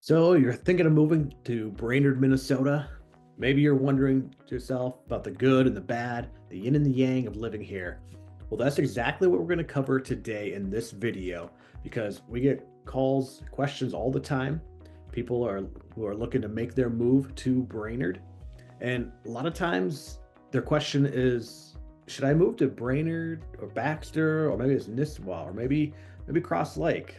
So you're thinking of moving to Brainerd, Minnesota? Maybe you're wondering to yourself about the good and the bad, the yin and the yang of living here. Well, that's exactly what we're going to cover today in this video because we get calls, questions all the time. People are who are looking to make their move to Brainerd, and a lot of times their question is, should I move to Brainerd or Baxter or maybe it's Nisswa or maybe Cross Lake?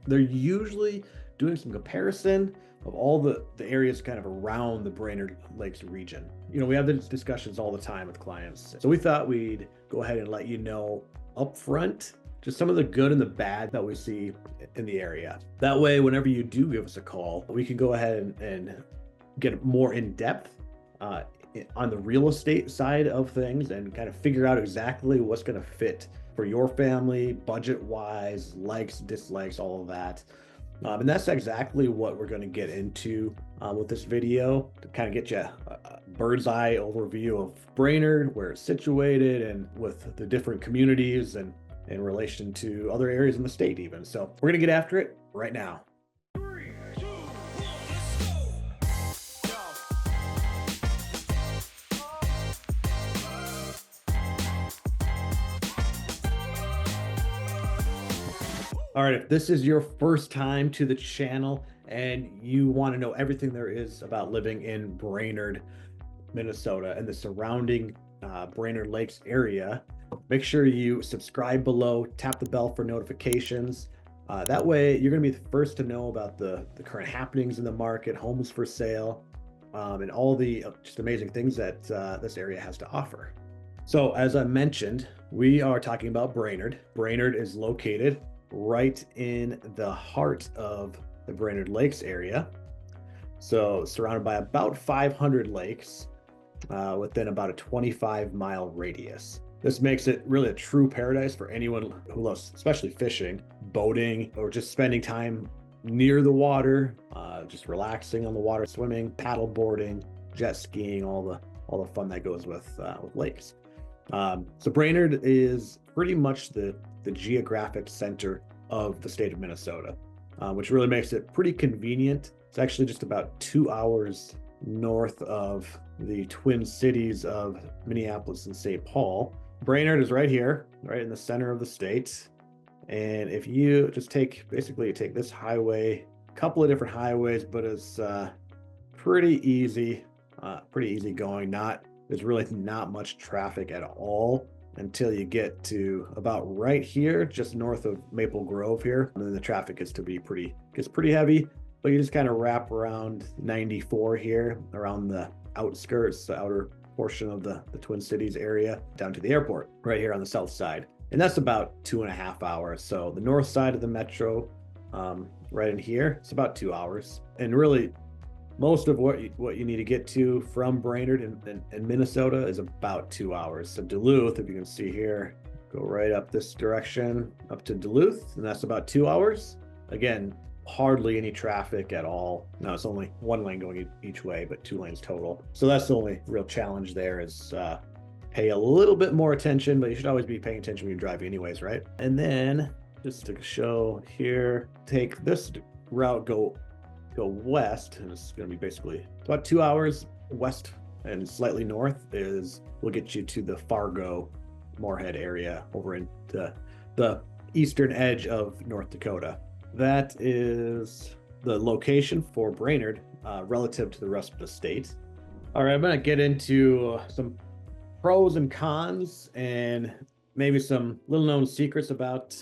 They're usually doing some comparison of all the areas kind of around the Brainerd Lakes region. We have these discussions all the time with clients. So we thought we'd go ahead and let you know upfront just some of the good and the bad that we see in the area. That way, whenever you do give us a call, we can go ahead and get more in depth uh, on the real estate side of things and kind of figure out exactly what's going to fit for your family, budget wise, likes, dislikes, all of that. And that's exactly what we're going to get into with this video to kind of get you a bird's eye overview of Brainerd, where it's situated, and with the different communities and in relation to other areas in the state even. So we're going to get after it right now. All right, if this is your first time to the channel and you want to know everything there is about living in Brainerd, Minnesota, and the surrounding Brainerd Lakes area, make sure you subscribe below, tap the bell for notifications. That way, you're going to be the first to know about the current happenings in the market, homes for sale, and all the just amazing things that this area has to offer. So, as I mentioned, we are talking about Brainerd. Brainerd is located right in the heart of the Brainerd Lakes area. So surrounded by about 500 lakes within about a 25-mile radius. This makes it really a true paradise for anyone who loves, especially fishing, boating, or just spending time near the water, just relaxing on the water, swimming, paddle boarding, jet skiing, all the fun that goes with lakes. So Brainerd is pretty much the geographic center of the state of Minnesota, which really makes it pretty convenient. It's actually just about 2 hours north of the twin cities of Minneapolis and St. Paul. Brainerd is right here, right in the center of the state. And if you just take this highway, a couple of different highways, but it's pretty easy going. There's really not much traffic at all until you get to about right here, just north of Maple Grove here. And then the traffic gets pretty heavy, but you just kind of wrap around 94 here, around the outskirts, the outer portion of the Twin Cities area, down to the airport right here on the south side. And that's about 2.5 hours. So the north side of the metro, right in here, it's about 2 hours. And really, most of what you need to get to from Brainerd in Minnesota is about 2 hours. So Duluth, if you can see here, go right up this direction up to Duluth, and that's about 2 hours. Again, hardly any traffic at all. Now it's only one lane going each way, but 2 lanes total. So that's the only real challenge there is pay a little bit more attention, but you should always be paying attention when you drive anyways, right? And then just to show here, take this route, go west, and it's going to be basically about 2 hours west, and slightly north will get you to the Fargo, Moorhead area over into the eastern edge of North Dakota. That is the location for Brainerd relative to the rest of the state. All right, I'm going to get into some pros and cons and maybe some little known secrets about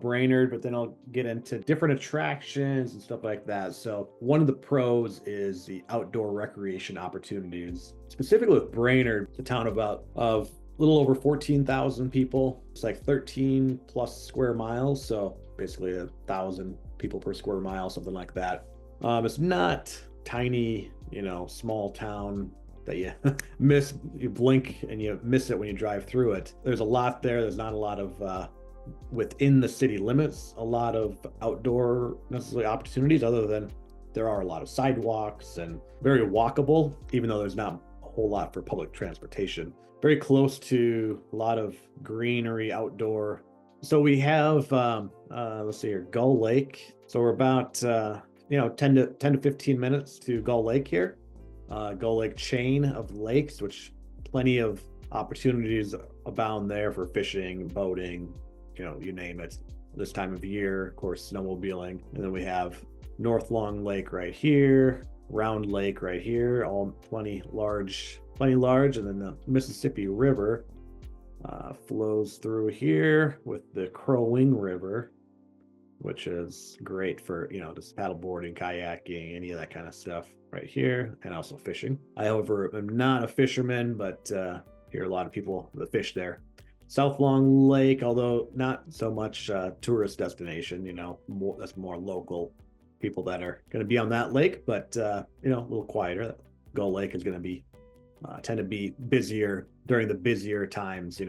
Brainerd, but then I'll get into different attractions and stuff like that. So one of the pros is the outdoor recreation opportunities. Specifically with Brainerd, it's a town of a little over 14,000 people. It's like 13 plus square miles. So basically 1,000 people per square mile, something like that. It's not tiny, small town that you you blink and you miss it when you drive through it. There's a lot there. There's not a lot of within the city limits, a lot of outdoor necessarily opportunities, other than there are a lot of sidewalks and very walkable, even though there's not a whole lot for public transportation. Very close to a lot of greenery outdoor. So we have let's see here, Gull Lake. So we're about 10 to 15 minutes to Gull Lake here. Gull Lake chain of lakes, which plenty of opportunities abound there for fishing, boating, you name it. This time of year, of course, snowmobiling. And then we have North Long Lake right here, Round Lake right here, all plenty large. And then the Mississippi River flows through here with the Crow Wing River, which is great for, just paddleboarding, kayaking, any of that kind of stuff right here, and also fishing. I, however, am not a fisherman, but hear a lot of people that fish there. South Long Lake, although not so much tourist destination, that's more local people that are going to be on that lake, but a little quieter. Gull Lake is going to be tend to be busier during the busier times,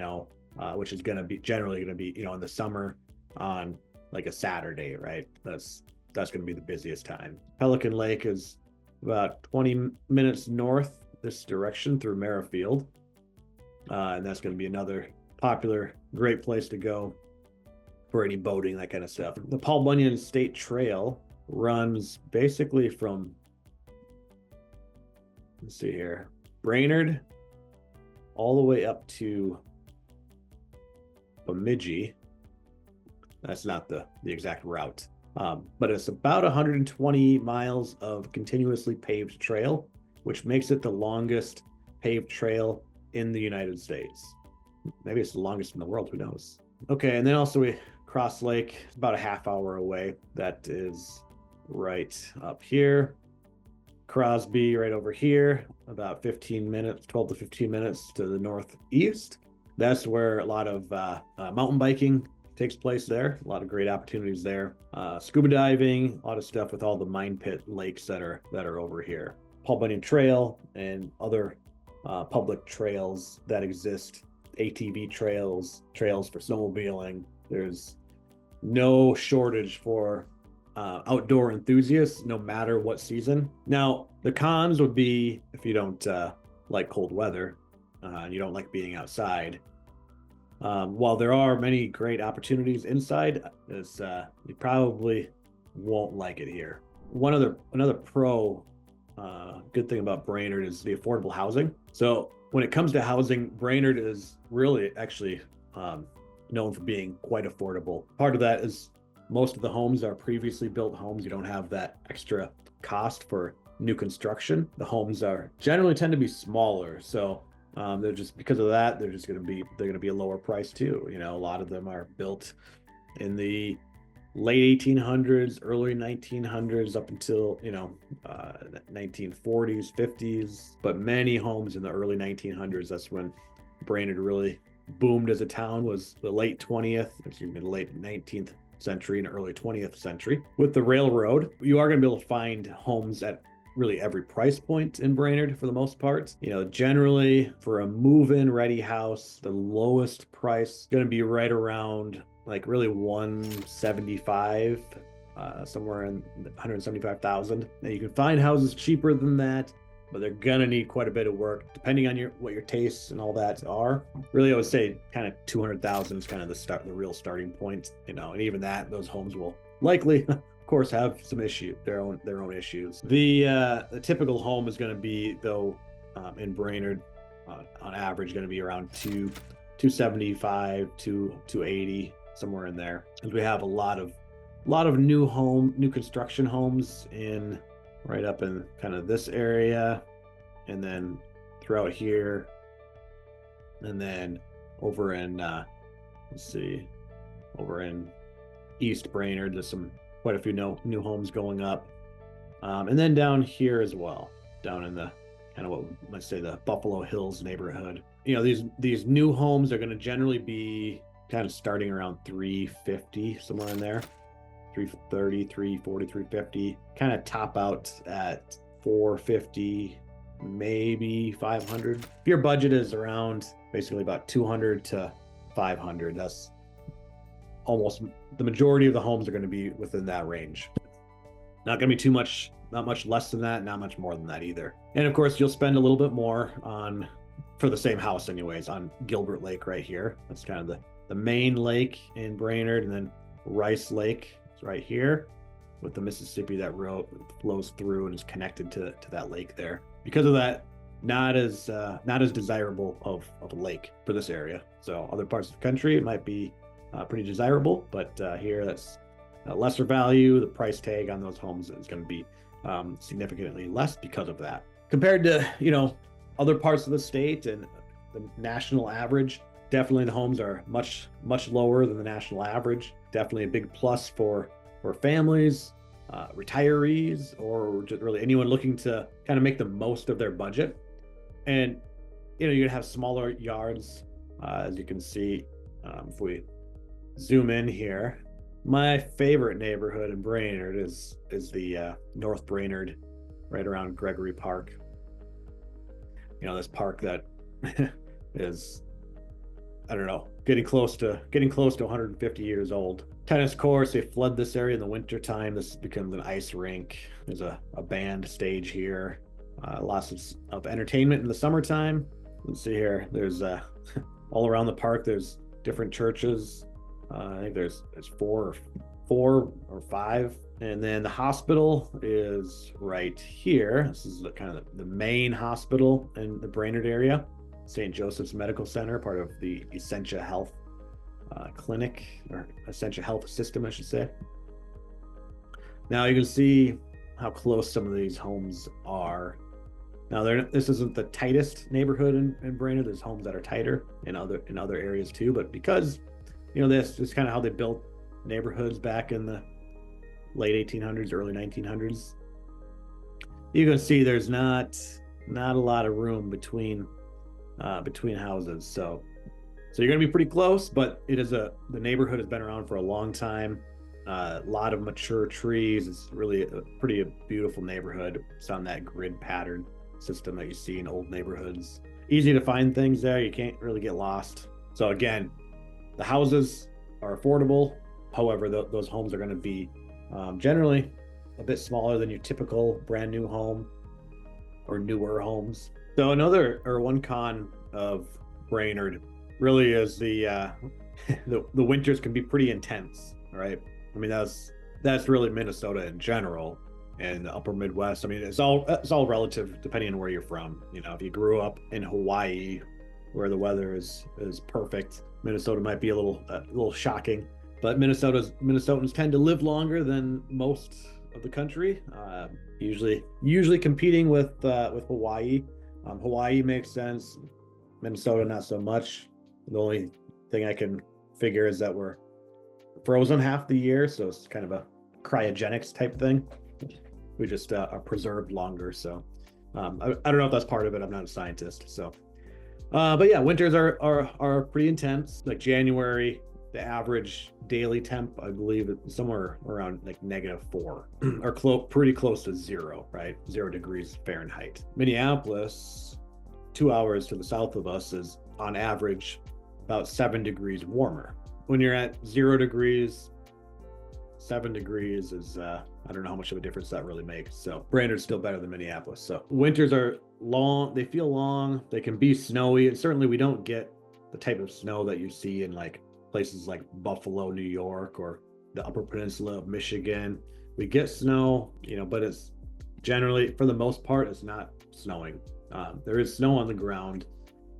which is going to be generally going to be, in the summer on like a Saturday, right? That's going to be the busiest time. Pelican Lake is about 20 minutes north this direction through Merrifield, and that's going to be another popular, great place to go for any boating, that kind of stuff. The Paul Bunyan State Trail runs basically from, let's see here, Brainerd all the way up to Bemidji. That's not the exact route, but it's about 120 miles of continuously paved trail, which makes it the longest paved trail in the United States. Maybe it's the longest in the world, who knows? Okay, and then also we Cross Lake, about a half hour away. That is right up here. Crosby right over here, about 15 minutes, 12 to 15 minutes to the northeast. That's where a lot of mountain biking takes place there. A lot of great opportunities there. Scuba diving, a lot of stuff with all the mine pit lakes that are over here. Paul Bunyan Trail and other public trails that exist. ATV trails for snowmobiling. There's no shortage for outdoor enthusiasts, no matter what season. Now, the cons would be if you don't like cold weather and you don't like being outside. While there are many great opportunities inside, you probably won't like it here. Another pro good thing about Brainerd is the affordable housing. So when it comes to housing, Brainerd is really actually known for being quite affordable. Part of that is most of the homes are previously built homes. You don't have that extra cost for new construction. The homes are generally tend to be smaller, so they're just, because of that, they're going to be a lower price too. A lot of them are built in the late 1800s, early 1900s, up until 1940s, 50s. But many homes in the early 1900s. That's when Brainerd really boomed as a town. Was the late 19th century and early 20th century. With the railroad, you are going to be able to find homes at really every price point in Brainerd for the most part. Generally for a move-in ready house, the lowest price is going to be right around like really 175, somewhere in 175,000. Now you can find houses cheaper than that, but they're gonna need quite a bit of work depending on what your tastes and all that are. Really, I would say kind of 200,000 is kind of the real starting point. And even that, those homes will likely, of course, have some their own issues. The typical home is going to be, though, in Brainerd, on average, going to be around 275 to 280, somewhere in there. Because we have a lot of new construction homes right up in kind of this area, and then throughout here, and then over in over in East Brainerd, there's quite a few new homes going up, and then down here as well, down in the kind of what let's say the Buffalo Hills neighborhood. These new homes are going to generally be kind of starting around 350, somewhere in there, 330, 340, 350, kind of top out at 450, maybe 500. If your budget is around basically about 200 to 500, that's almost the majority of the homes are going to be within that range. Not going to be too much, not much less than that, not much more than that either. And of course, you'll spend a little bit more for the same house anyways, on Gilbert Lake right here. That's kind of the main lake in Brainerd, and then Rice Lake is right here. with the Mississippi that road flows through and is connected to that lake there. Because of that, not as desirable of a lake for this area. So other parts of the country, it might be pretty desirable, but here that's a lesser value. The price tag on those homes is going to be significantly less because of that. Compared to, other parts of the state and the national average, definitely the homes are much lower than the national average. Definitely a big plus for families, retirees, or just really anyone looking to kind of make the most of their budget. And you're gonna have smaller yards, as you can see. If we zoom in here, my favorite neighborhood in Brainerd is the North Brainerd, right around Gregory Park. This park that is, I don't know, getting close to 150 years old. Tennis course, they flood this area in the winter time. This becomes an ice rink. There's a band stage here. Lots of entertainment in the summertime. Let's see here. There's all around the park, there's different churches. I think there's four or five. And then the hospital is right here. This is kind of the main hospital in the Brainerd area. St. Joseph's Medical Center, part of the Essentia Health Clinic, or Essentia Health System, I should say. Now you can see how close some of these homes are. Now this isn't the tightest neighborhood in Brainerd. There's homes that are tighter in other areas too, but because this is kind of how they built neighborhoods back in the late 1800s, early 1900s. You can see there's not a lot of room between houses, so you're going to be pretty close, but the neighborhood has been around for a long time. A lot of mature trees. It's really a pretty beautiful neighborhood. It's on that grid pattern system that you see in old neighborhoods. Easy to find things there. You can't really get lost. So again, the houses are affordable. However, those homes are going to be generally a bit smaller than your typical brand new home or newer homes. So one con of Brainerd really is the winters can be pretty intense, right? I mean, that's really Minnesota in general and the upper Midwest. I mean, it's all relative depending on where you're from. If you grew up in Hawaii, where the weather is perfect, Minnesota might be a little shocking. But Minnesotans tend to live longer than most of the country. Usually competing with Hawaii. Hawaii makes sense. Minnesota not so much. The only thing I can figure is that we're frozen half the year, so it's kind of a cryogenics type thing. We just are preserved longer. So I don't know if that's part of it. I'm not a scientist. So, but yeah, winters are pretty intense. Like January, the average daily temp, I believe, is somewhere around like -4 or pretty close to 0, right? 0 degrees Fahrenheit. Minneapolis, 2 hours to the south of us, is on average about 7 degrees warmer. When you're at 0 degrees, 7 degrees is, I don't know how much of a difference that really makes. So Brainerd's still better than Minneapolis. So winters are long, they feel long, they can be snowy, and certainly we don't get the type of snow that you see in like places like Buffalo, New York, or the Upper Peninsula of Michigan. We get snow, but it's generally, for the most part, it's not snowing. There is snow on the ground,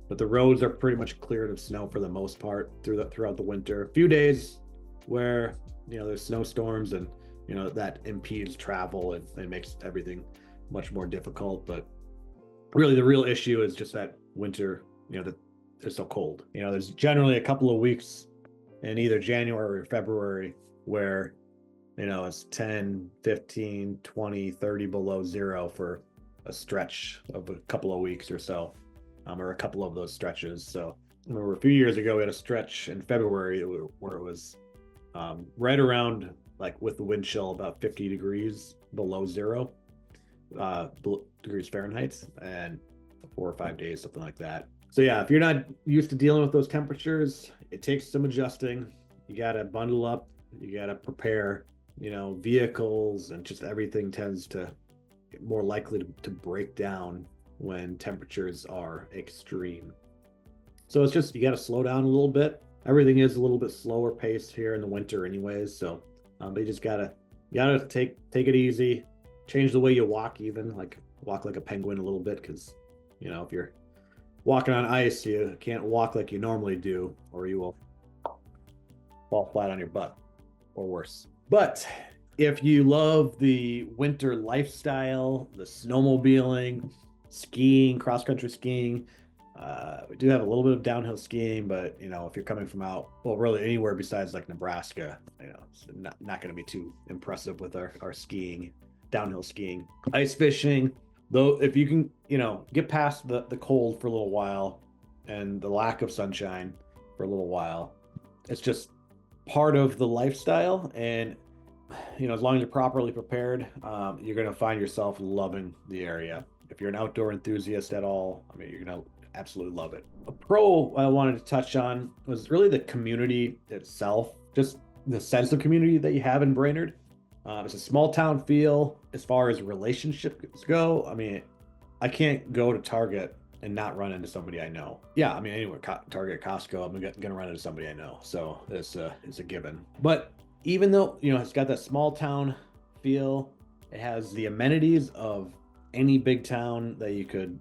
but the roads are pretty much cleared of snow for the most part throughout the winter. A few days where there's snowstorms and that impedes travel and makes everything much more difficult. But really, the real issue is just that winter, that it's so cold. There's generally a couple of weeks in either January or February where it's 10, 15, 20, 30 below 0 for a stretch of a couple of weeks or so, or a couple of those stretches. So I remember a few years ago we had a stretch in February where it was right around, like, with the wind chill, about 50 degrees below 0 degrees Fahrenheit, and 4 or 5 days, something like that. So yeah, if you're not used to dealing with those temperatures, it takes some adjusting. You got to bundle up, you got to prepare, vehicles, and just everything tends to get more likely to break down when temperatures are extreme. So it's just, you got to slow down a little bit. Everything is a little bit slower paced here in the winter anyways. So, but you just got to You gotta take it easy, change the way you walk, even like walk like a penguin a little bit, because if you're walking on ice, you can't walk like you normally do, or you will fall flat on your butt or worse. But if you love the winter lifestyle, the snowmobiling, skiing, cross country skiing, we do have a little bit of downhill skiing, but if you're coming from out, well, really anywhere besides like Nebraska, it's not going to be too impressive with our skiing, downhill skiing, ice fishing. Though, if you can, get past the cold for a little while and the lack of sunshine for a little while, it's just part of the lifestyle. And as long as you're properly prepared, you're going to find yourself loving the area. If you're an outdoor enthusiast at all, I mean, you're going to absolutely love it. A pro I wanted to touch on was really the community itself, just the sense of community that you have in Brainerd. It's a small town feel as far as relationships go. I mean, I can't go to Target and not run into somebody I know. Yeah, I mean, anywhere, Target, Costco, I'm gonna run into somebody I know. So it's a given. But even though it's got that small town feel, it has the amenities of any big town that you could,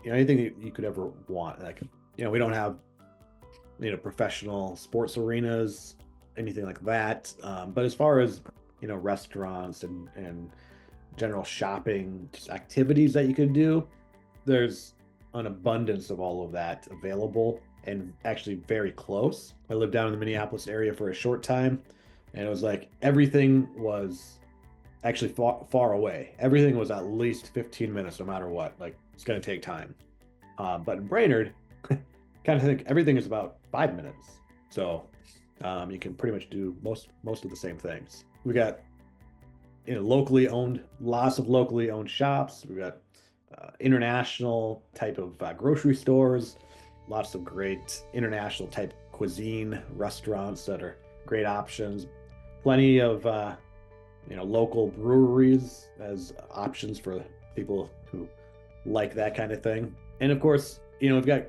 anything that you could ever want. Like, we don't have professional sports arenas, anything like that. But as far as restaurants and general shopping, just activities that you could do, there's an abundance of all of that available and actually very close. I lived down in the Minneapolis area for a short time, and it was like everything was actually far away. Everything was at least 15 minutes no matter what. Like, it's going to take time. But in Brainerd, kind of think everything is about 5 minutes. So you can pretty much do most of the same things. We got lots of locally owned shops. We got international type of grocery stores, lots of great international type cuisine restaurants that are great options. Plenty of local breweries as options for people who like that kind of thing. And of course, we've got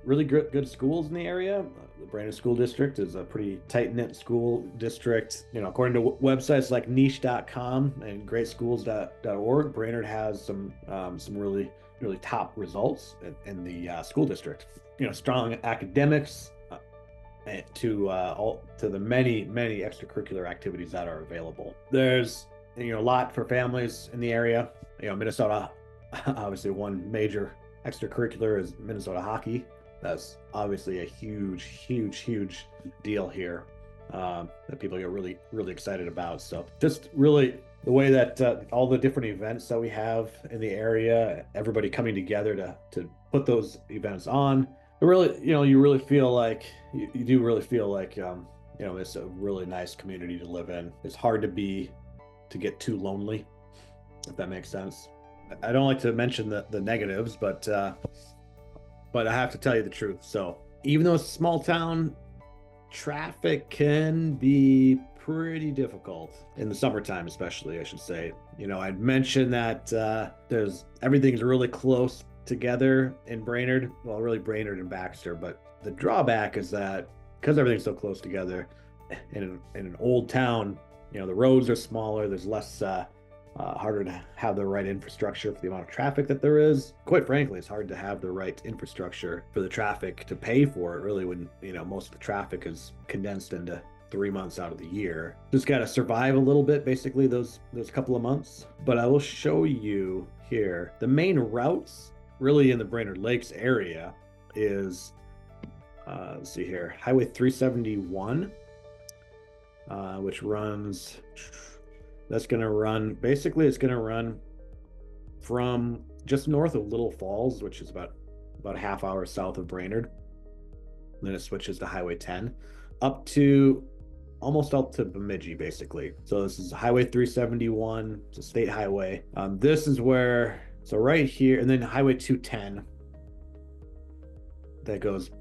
really good schools in the area. The Brainerd School District is a pretty tight-knit school district. According to websites like niche.com and greatschools.org, Brainerd has some really, really top results in the school district. Strong academics to the many extracurricular activities that are available. There's a lot for families in the area. Minnesota, obviously one major extracurricular is Minnesota hockey. That's obviously a huge deal here that people get really, really excited about. So just really the way that all the different events that we have in the area, everybody coming together to put those events on, it really, you really feel like you do really feel like it's a really nice community to live in. It's hard to get too lonely, if that makes sense. I don't like to mention the negatives, but I have to tell you the truth. So even though it's a small town, traffic can be pretty difficult in the summertime, especially, I should say. I'd mentioned that everything's really close together in Brainerd. Well, really Brainerd and Baxter, but the drawback is that because everything's so close together in an old town, the roads are smaller. There's less harder to have the right infrastructure for the amount of traffic that there is. Quite frankly, it's hard to have the right infrastructure for the traffic to pay for it, really, when most of the traffic is condensed into 3 months out of the year. Just got to survive a little bit, basically, those couple of months. But I will show you here the main routes really in the Brainerd Lakes area is let's see here, Highway 371, which runs it's going to run from just north of Little Falls, which is about a half hour south of Brainerd. And then it switches to Highway 10 almost up to Bemidji, basically. So this is Highway 371. It's a state highway. This is where, so right here, and then Highway 210 that goes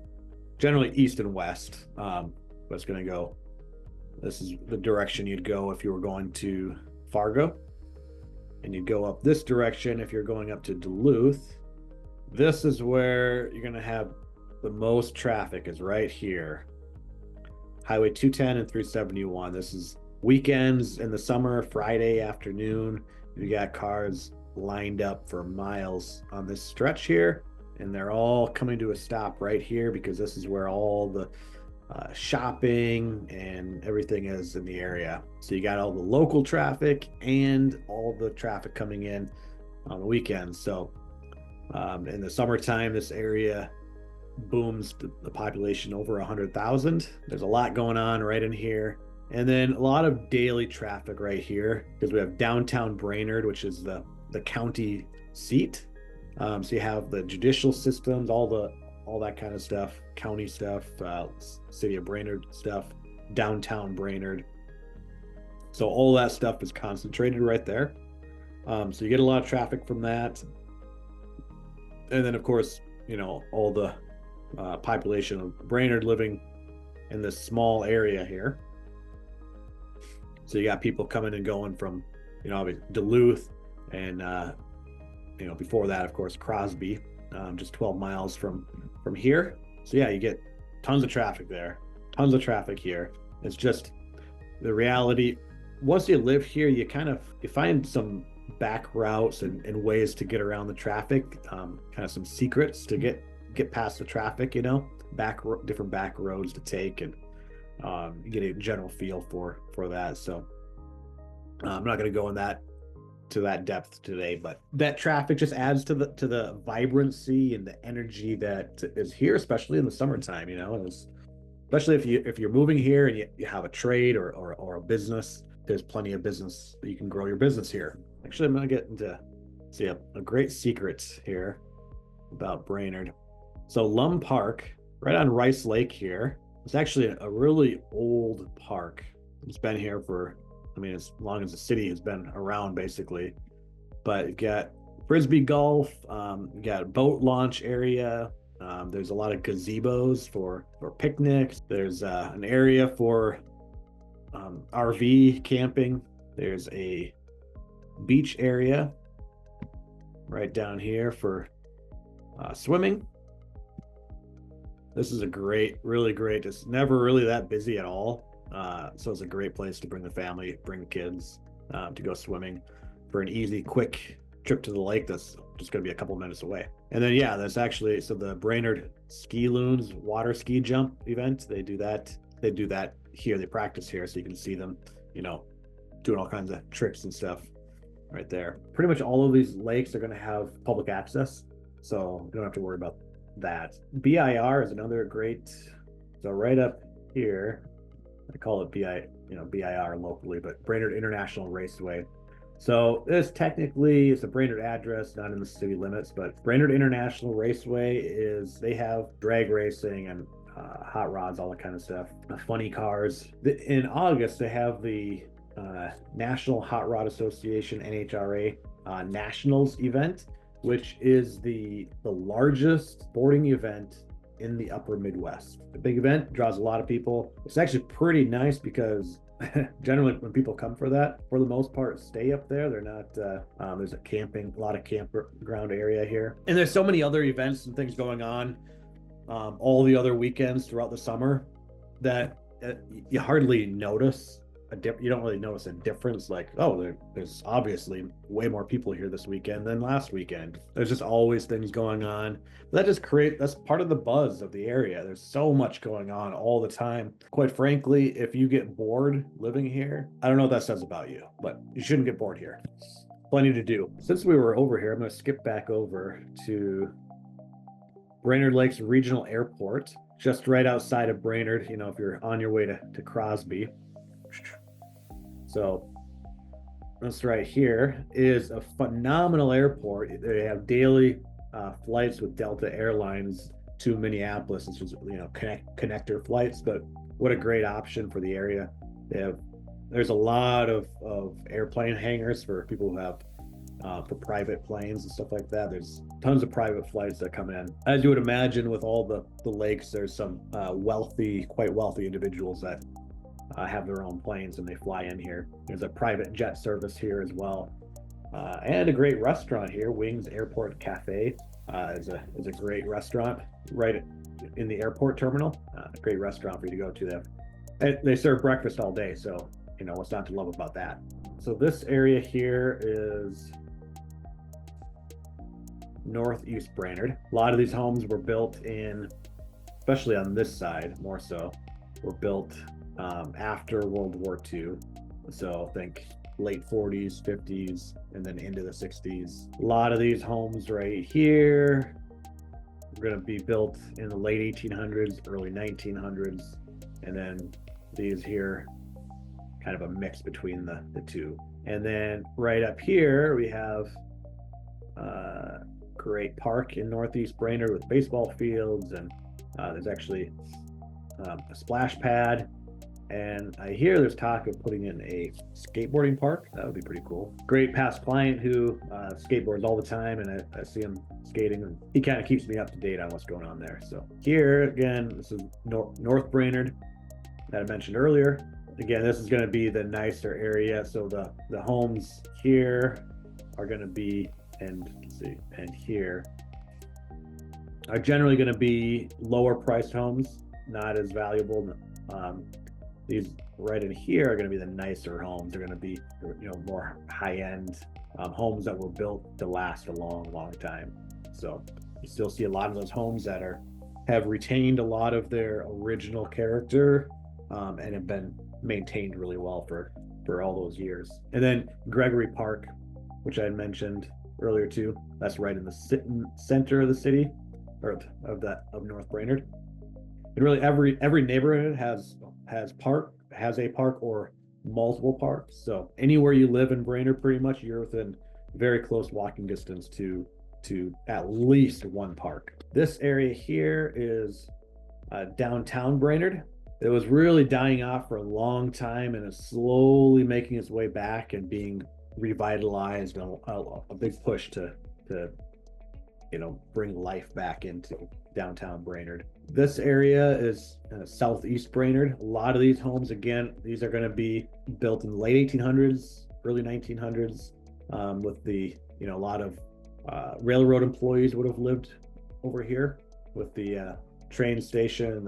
generally east and west. But it's going to go, this is the direction you'd go if you were going to Fargo, and you'd go up this direction if you're going up to Duluth. This is where you're going to have the most traffic, is right here. Highway 210 and 371. This is Weekends in the summer, Friday afternoon, you got cars lined up for miles on this stretch here, and they're all coming to a stop right here because this is where all the shopping and everything is in the area. So you got all the local traffic and all the traffic coming in on the weekends. So in the summertime, this area booms the population over 100,000. There's a lot going on right in here. And then a lot of daily traffic right here because we have downtown Brainerd, which is the county seat. So you have the judicial systems, all that kind of stuff, county stuff, city of Brainerd stuff, downtown Brainerd. So all that stuff is concentrated right there. So you get a lot of traffic from that. And then, of course, all the population of Brainerd living in this small area here. So you got people coming and going from, Duluth and, before that, of course, Crosby, just 12 miles from here. So yeah, you get tons of traffic there, tons of traffic here. It's just the reality. Once you live here, you find some back routes and ways to get around the traffic, kind of some secrets to get past the traffic, different back roads to take, and you get a general feel for that. So I'm not going to go in to that depth today, but that traffic just adds to the vibrancy and the energy that is here, especially in the summertime. Especially if you're moving here and you have a trade or a business. There's plenty of business that you can grow your business here. Actually, I'm going to get into a great secret here about Brainerd. So Lum Park, right on Rice Lake here, it's actually a really old park. It's been here for, as long as the city has been around, basically. But you got Frisbee golf, you got a boat launch area. There's a lot of gazebos for picnics. There's an area for RV camping. There's a beach area right down here for swimming. This is really great. It's never really that busy at all. So it's a great place to bring the family, bring the kids to go swimming for an easy, quick trip to the lake that's just going to be a couple minutes away. And then, that's actually, so the Brainerd Ski Loons water ski jump event, they do that here. They practice here, so you can see them, doing all kinds of tricks and stuff right there. Pretty much all of these lakes are going to have public access, so you don't have to worry about that. BIR is another great, so right up here, I call it BIR locally, but Brainerd International Raceway. So this technically is a Brainerd address, not in the city limits, but Brainerd International Raceway they have drag racing and hot rods, all that kind of stuff, funny cars. In August, they have the National Hot Rod Association, NHRA, Nationals event, which is the largest sporting event in the upper Midwest. The big event draws a lot of people. It's actually pretty nice because generally when people come for that, for the most part, stay up there. They're not, there's a lot of campground area here. And there's so many other events and things going on all the other weekends throughout the summer that you hardly notice you don't really notice a difference, like, there's obviously way more people here this weekend than last weekend. There's just always things going on. That's part of the buzz of the area. There's so much going on all the time. Quite frankly, if you get bored living here, I don't know what that says about you, but you shouldn't get bored here. Plenty to do. Since we were over here, I'm going to skip back over to Brainerd Lakes Regional Airport, just right outside of Brainerd, if you're on your way to Crosby. So this right here is a phenomenal airport. They have daily flights with Delta Airlines to Minneapolis. It's just, connector flights, but what a great option for the area. There's a lot of airplane hangars for people who have for private planes and stuff like that. There's tons of private flights that come in. As you would imagine, with all the lakes, there's some quite wealthy individuals that have their own planes and they fly in here. There's a private jet service here as well, and a great restaurant here. Wings Airport Cafe is a great restaurant right in the airport terminal. A great restaurant for you to go to. They serve breakfast all day, so what's not to love about that? So this area here is Northeast Brainerd. A lot of these homes were built in, especially on this side more so, were built after World War II. So think late 40s, 50s, and then into the 60s. A lot of these homes right here are going to be built in the late 1800s, early 1900s, and then these here, kind of a mix between the two. And then right up here, we have a great park in Northeast Brainerd with baseball fields, and there's actually a splash pad. And I hear there's talk of putting in a skateboarding park. That would be pretty cool. Great past client who skateboards all the time, and I see him skating, and he kind of keeps me up to date on what's going on there. So here again, this is North Brainerd that I mentioned earlier. Again, this is going to be the nicer area. So the homes here are going to be, and let's see, and here are generally going to be lower priced homes, not as valuable. These right in here are going to be the nicer homes. They're going to be, more high-end homes that were built to last a long, long time. So you still see a lot of those homes that have retained a lot of their original character and have been maintained really well for all those years. And then Gregory Park, which I had mentioned earlier too, that's right in the center of the city, or of North Brainerd. And really every neighborhood has a park or multiple parks. So anywhere you live in Brainerd, pretty much you're within very close walking distance to at least one park. This area here is downtown Brainerd. It was really dying off for a long time, and it's slowly making its way back and being revitalized. A big push to bring life back into downtown Brainerd. This area is southeast Brainerd. A lot of these homes, again, these are going to be built in the late 1800s, early 1900s, with a lot of railroad employees would have lived over here with the train station,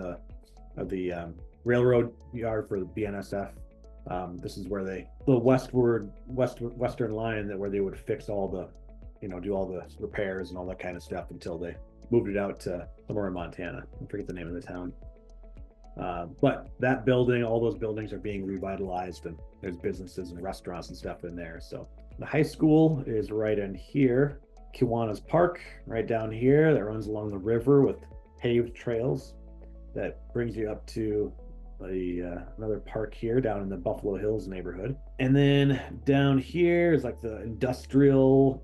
the railroad yard for the BNSF. This is where the western line, where they would fix all the, do all the repairs and all that kind of stuff until they moved it out to somewhere in Montana. I forget the name of the town. But that building, all those buildings are being revitalized, and there's businesses and restaurants and stuff in there. So the high school is right in here. Kiwanis Park, right down here, that runs along the river with paved trails that brings you up to another park here down in the Buffalo Hills neighborhood. And then down here is like the industrial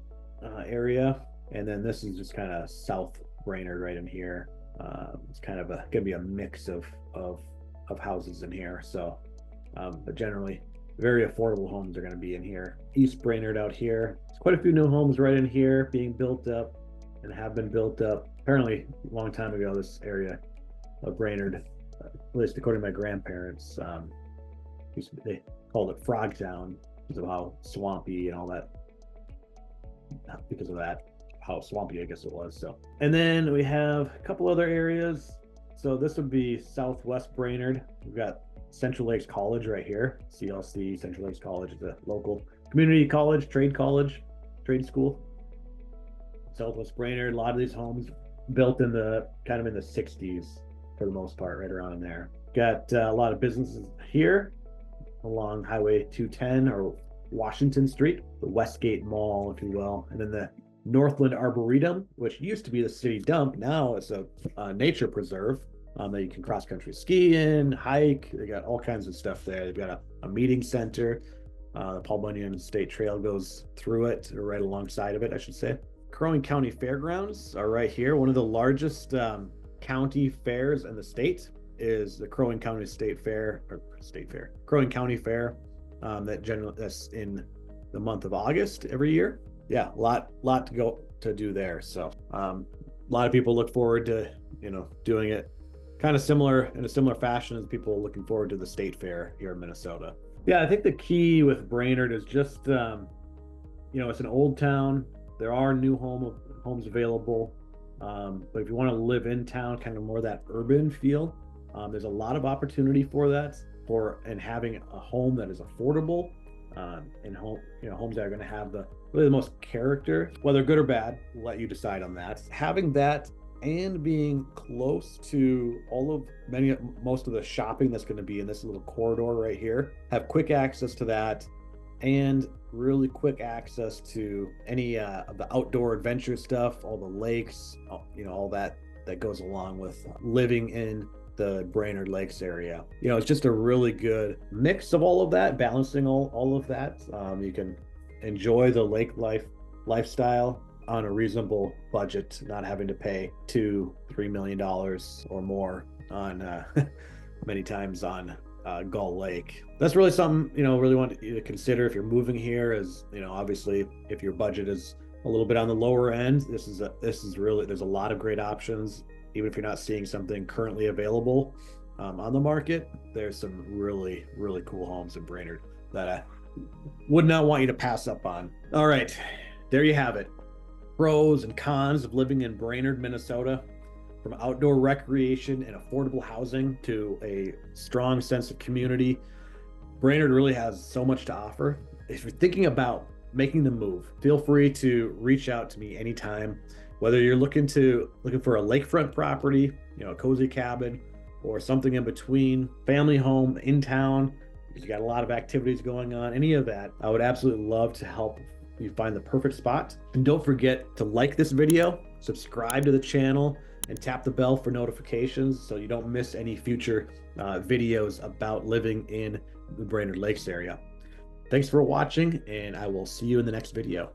area. And then this is just kind of South Brainerd right in here. It's kind of gonna be a mix of houses in here. So, but generally very affordable homes are going to be in here. East Brainerd out here. There's quite a few new homes right in here being built up and have been built up. Apparently a long time ago, this area of Brainerd, at least according to my grandparents, they called it Frog Town because of how swampy and all that, because of that, how swampy I guess it was. So, and then we have a couple other areas. So this would be Southwest Brainerd. We've got Central Lakes College right here. CLC, Central Lakes College is a local community college, trade school. Southwest Brainerd, a lot of these homes built in the 60s for the most part, right around in there. Got a lot of businesses here along Highway 210 or Washington Street, the Westgate Mall, if you will, and then the Northland Arboretum, which used to be the city dump. Now it's a nature preserve that you can cross-country ski in, hike. They got all kinds of stuff there. They've got a meeting center. The Paul Bunyan State Trail goes through it, or right alongside of it, I should say. Crow Wing County Fairgrounds are right here. One of the largest county fairs in the state is the Crow Wing County Crow Wing County Fair. That's in the month of August every year. Yeah, a lot to do there. So a lot of people look forward to doing it kind of in a similar fashion as people looking forward to the state fair here in Minnesota. Yeah, I think the key with Brainerd is just it's an old town. There are new homes available, but if you want to live in town, kind of more that urban feel, there's a lot of opportunity for that. and having a home that is affordable, and homes that are going to have really the most character, whether good or bad, we'll let you decide on that. Having that and being close to most of the shopping that's going to be in this little corridor right here, have quick access to that, and really quick access to any of the outdoor adventure stuff, all the lakes, all that goes along with living in the Brainerd Lakes area. It's just a really good mix of all of that, balancing all of that. You can enjoy the lake lifestyle on a reasonable budget, not having to pay $2-3 million or more on many times on Gull Lake. That's really something really want you to consider if you're moving here. As obviously, if your budget is a little bit on the lower end, this is really, there's a lot of great options. Even if you're not seeing something currently available on the market, there's some really, really cool homes in Brainerd that I would not want you to pass up on. All right, there you have it. Pros and cons of living in Brainerd, Minnesota. From outdoor recreation and affordable housing to a strong sense of community, Brainerd really has so much to offer. If you're thinking about making the move, feel free to reach out to me anytime. Whether you're looking for a lakefront property, a cozy cabin, or something in between, family home in town, because you got a lot of activities going on, any of that, I would absolutely love to help you find the perfect spot. And don't forget to like this video, subscribe to the channel, and tap the bell for notifications so you don't miss any future videos about living in the Brainerd Lakes area. Thanks for watching, and I will see you in the next video.